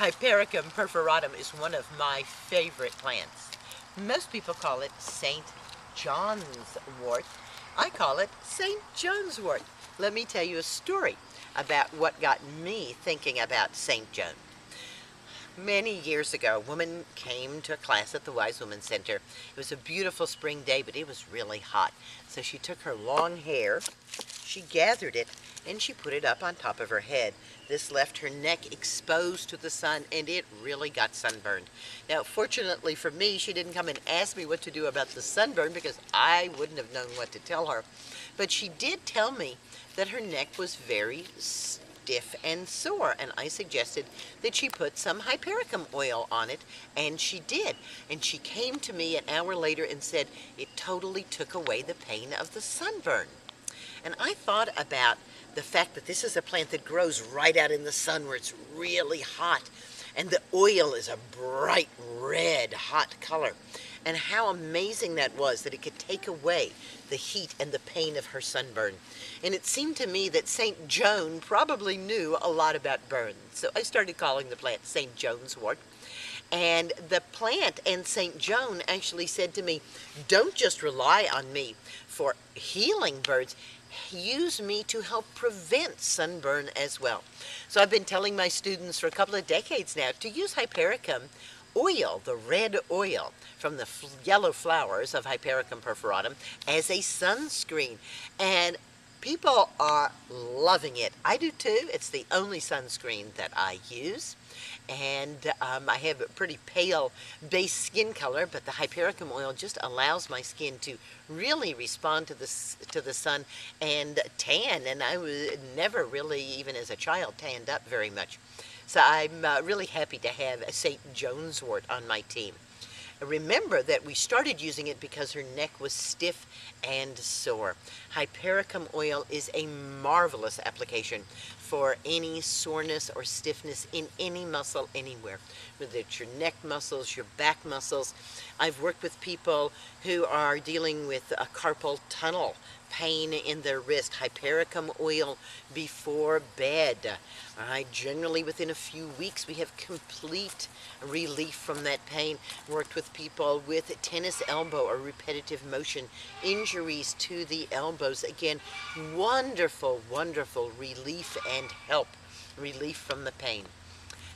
Hypericum perforatum is one of my favorite plants. Most people call it St. John's wort. I call it St. Joan's wort. Let me tell you a story about what got me thinking about St. Joan. Many years ago, a woman came to a class at the Wise Women's Center. It was a beautiful spring day, but it was really hot. So she took her long hair, she gathered it, and she put it up on top of her head. This left her neck exposed to the sun, and it really got sunburned. Now, fortunately for me, she didn't come and ask me what to do about the sunburn because I wouldn't have known what to tell her. But she did tell me that her neck was very stiff and sore, and I suggested that she put some hypericum oil on it, and she did. And she came to me an hour later and said it totally took away the pain of the sunburn. And I thought about the fact that this is a plant that grows right out in the sun where it's really hot, and the oil is a bright red hot color, and how amazing that was, that it could take away the heat and the pain of her sunburn. And it seemed to me that St. Joan probably knew a lot about burns, so I started calling the plant St. Joan's wort. And the plant and St. Joan actually said to me, don't just rely on me for healing burns, use me to help prevent sunburn as well. So I've been telling my students for a couple of decades now to use hypericum oil, the red oil from the yellow flowers of Hypericum perforatum, as a sunscreen. And people are loving it. I do too. It's the only sunscreen that I use. And I have a pretty pale base skin color, but the hypericum oil just allows my skin to really respond to the sun and tan. And I was never really, even as a child, tanned up very much. So I'm really happy to have a St. Joan's wort on my team. Remember that we started using it because her neck was stiff and sore. Hypericum oil is a marvelous application for any soreness or stiffness in any muscle anywhere, whether it's your neck muscles, your back muscles. I've worked with people who are dealing with a carpal tunnel, pain in their wrist, hypericum oil before bed. Generally within a few weeks we have complete relief from that pain. Worked with people with tennis elbow or repetitive motion injuries to the elbows. Again, wonderful, wonderful relief and help, relief from the pain.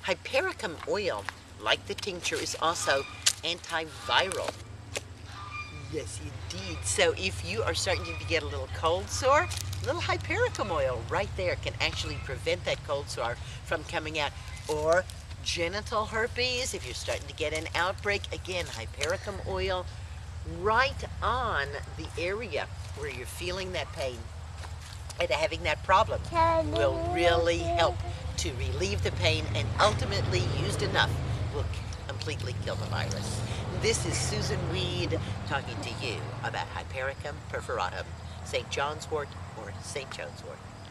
Hypericum oil, like the tincture, is also antiviral. Yes, indeed. So if you are starting to get a little cold sore, a little hypericum oil right there can actually prevent that cold sore from coming out. Or genital herpes, if you're starting to get an outbreak, again, hypericum oil right on the area where you're feeling that pain and having that problem will really help to relieve the pain, and ultimately, used enough, will completely kill the virus. This is Susan Weed talking to you about Hypericum perforatum, St. John's wort or St. Joan's wort.